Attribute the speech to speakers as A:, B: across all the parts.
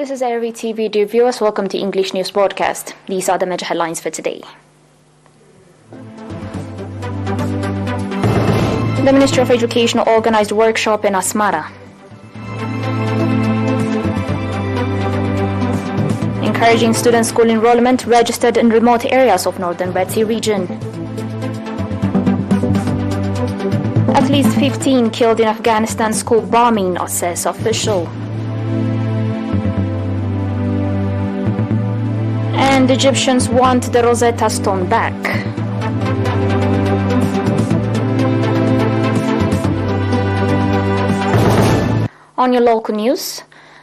A: This is ERi-TV, dear viewers. Welcome to English News Broadcast. These are the major headlines for today. The Ministry of Education organized a workshop in Asmara. Encouraging student school enrollment registered in remote areas of northern Red Sea region. At least 15 killed in Afghanistan school bombing, says official. And Egyptians want the Rosetta Stone back. On your local news,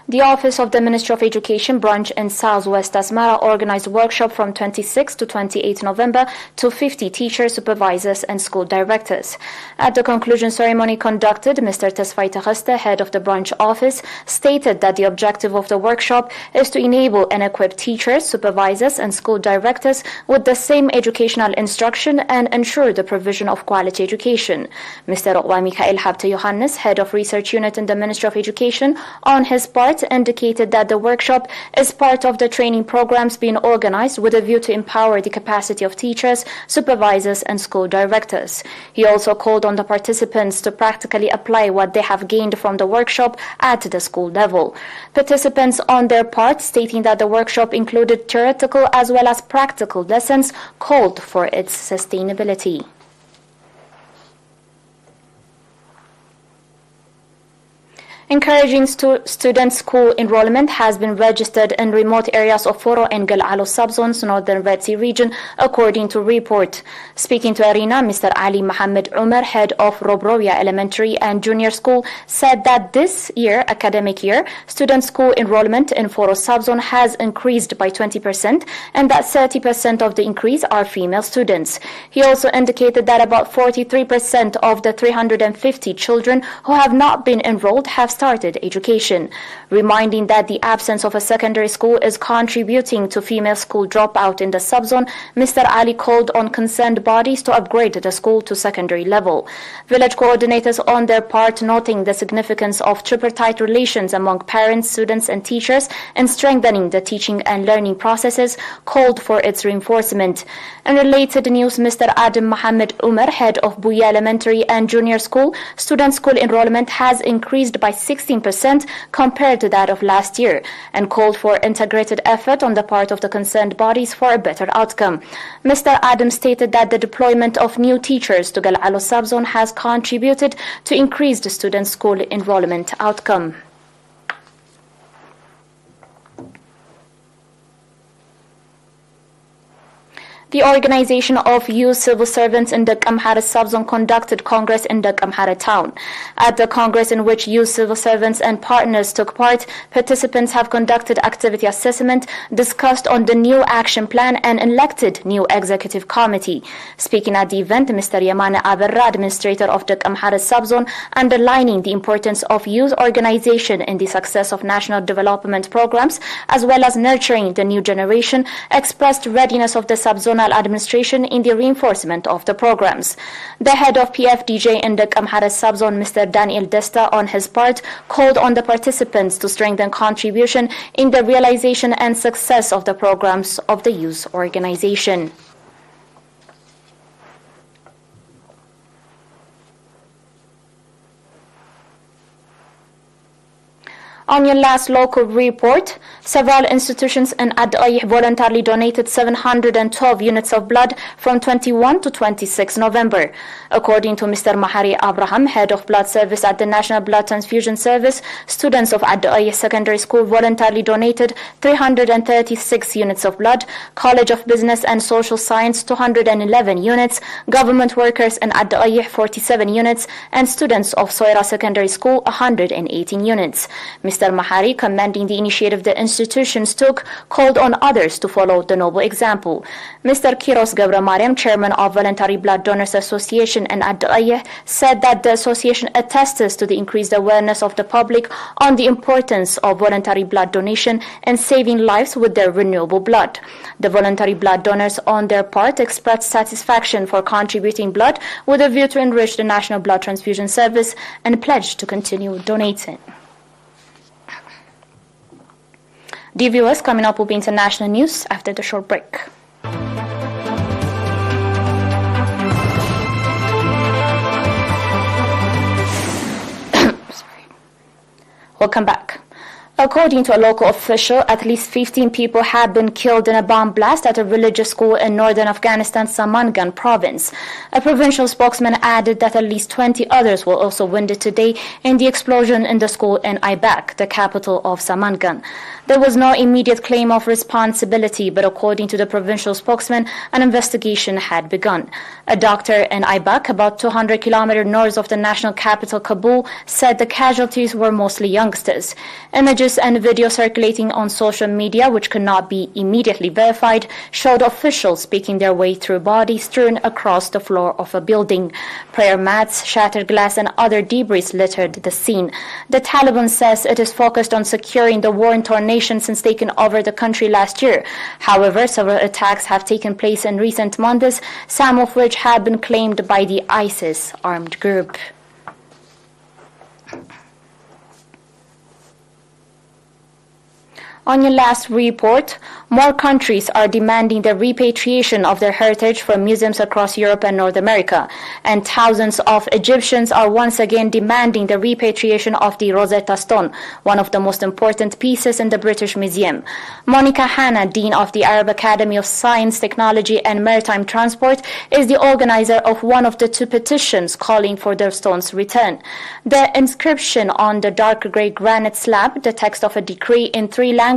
A: the Office of the Ministry of Education branch in Southwest Asmara organized a workshop from 26 to 28 November to 50 teachers, supervisors and school directors. At the conclusion ceremony conducted, Mr. Tesfai Takheste, head of the branch office, stated that the objective of the workshop is to enable and equip teachers, supervisors and school directors with the same educational instruction and ensure the provision of quality education. Mr. Raqwa Mikael Habte Johannes, head of research unit in the Ministry of Education, on his part indicated that the workshop is part of the training programs being organized with a view to empower the capacity of teachers, supervisors and school directors. He also called on the participants to practically apply what they have gained from the workshop at the school level. Participants on their part stating that the workshop included theoretical as well as practical lessons called for its sustainability. Encouraging student school enrollment has been registered in remote areas of Foro and Galalo subzones, northern Red Sea region, according to report. Speaking to Arena, Mr. Ali Mohammed Umar, head of Robrovia Elementary and Junior School, said that this year, academic year, student school enrollment in Foro subzone has increased by 20% and that 30% of the increase are female students. He also indicated that about 43% of the 350 children who have not been enrolled have started education, reminding that the absence of a secondary school is contributing to female school dropout in the subzone. Mr. Ali called on concerned bodies to upgrade the school to secondary level. Village coordinators on their part, noting the significance of tripartite relations among parents, students and teachers in strengthening the teaching and learning processes, called for its reinforcement. In related news, Mr. Adam Mohammed Umar, head of Buya Elementary and Junior School, student school enrollment has increased by 16% compared to that of last year and called for integrated effort on the part of the concerned bodies for a better outcome. Mr. Adams stated that the deployment of new teachers to Galalo subzone has contributed to increased student school enrollment outcome. The Organization of Youth Civil Servants in the Amhara subzone conducted Congress in the Amhara town. At the Congress in which youth civil servants and partners took part, participants have conducted activity assessment, discussed on the new action plan and elected new executive committee. Speaking at the event, Mr. Yamane Aberra, administrator of the Amhara subzone, underlining the importance of youth organization in the success of national development programs as well as nurturing the new generation, expressed readiness of the subzone administration in the reinforcement of the programs. The head of PFDJ in the Amhara subzone, Mr. Daniel Desta, on his part, called on the participants to strengthen contribution in the realization and success of the programs of the youth organization. On your last local report, several institutions in Ad-Ayh voluntarily donated 712 units of blood from 21 to 26 November. According to Mr. Mahari Abraham, head of blood service at the National Blood Transfusion Service, students of Ad-Ayh Secondary School voluntarily donated 336 units of blood, College of Business and Social Science 211 units, government workers in Ad-Ayh 47 units, and students of Soira Secondary School 118 units. Mr. Mahari, commending the initiative the institutions took, called on others to follow the noble example. Mr. Kiros Gabramariam, chairman of Voluntary Blood Donors Association in Ad-Ayh, said that the association attests to the increased awareness of the public on the importance of voluntary blood donation and saving lives with their renewable blood. The voluntary blood donors on their part expressed satisfaction for contributing blood with a view to enrich the National Blood Transfusion Service and pledged to continue donating. Dear viewers, coming up will be international news after the short break. Welcome back. According to a local official, at least 15 people have been killed in a bomb blast at a religious school in northern Afghanistan's Samangan province. A provincial spokesman added that at least 20 others were also wounded today in the explosion in the school in Aibak, the capital of Samangan. There was no immediate claim of responsibility, but according to the provincial spokesman, an investigation had begun. A doctor in Aibak, about 200 kilometers north of the national capital Kabul, said the casualties were mostly youngsters. Images and video circulating on social media, which could not be immediately verified, showed officials speaking their way through bodies strewn across the floor of a building. Prayer mats, shattered glass, and other debris littered the scene. The Taliban says it is focused on securing the war-torn nation since taking over the country last year. However, several attacks have taken place in recent months, some of which have been claimed by the ISIS armed group. On your last report, more countries are demanding the repatriation of their heritage from museums across Europe and North America, and thousands of Egyptians are once again demanding the repatriation of the Rosetta Stone, one of the most important pieces in the British Museum. Monica Hanna, Dean of the Arab Academy of Science, Technology and Maritime Transport, is the organizer of one of the two petitions calling for the stone's return. The inscription on the dark grey granite slab, the text of a decree in 3 languages,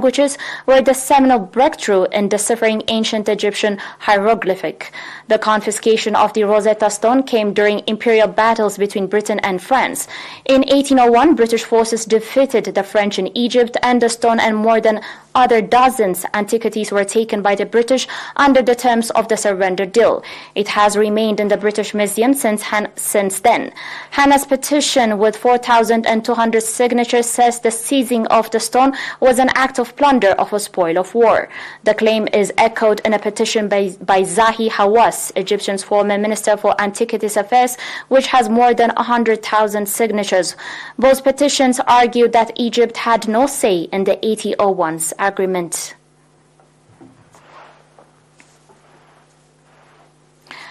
A: were the seminal breakthrough in deciphering ancient Egyptian hieroglyphic. The confiscation of the Rosetta Stone came during imperial battles between Britain and France. In 1801, British forces defeated the French in Egypt, and the stone and more than other dozens antiquities were taken by the British under the terms of the surrender deal. It has remained in the British Museum since then. Hannah's petition, with 4,200 signatures, says the seizing of the stone was an act of plunder of a spoil of war. The claim is echoed in a petition by Zahi Hawass, Egyptian's former Minister for Antiquities Affairs, which has more than 100,000 signatures. Both petitions argue that Egypt had no say in the 1801's agreement.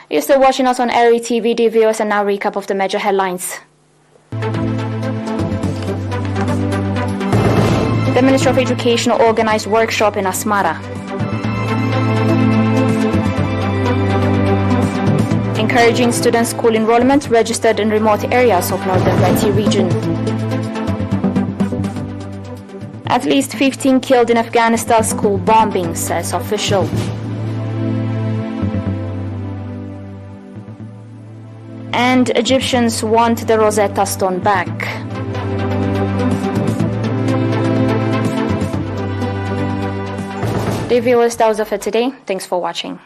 A: You're still watching us on ERi-TV, dear viewers, and now recap of the major headlines. The Ministry of Education organized workshop in Asmara. Encouraging student school enrollment registered in remote areas of northern Red Sea region. At least 15 killed in Afghanistan school bombing, says official. And Egyptians want the Rosetta Stone back. Dear viewers, that was it for today. Thanks for watching.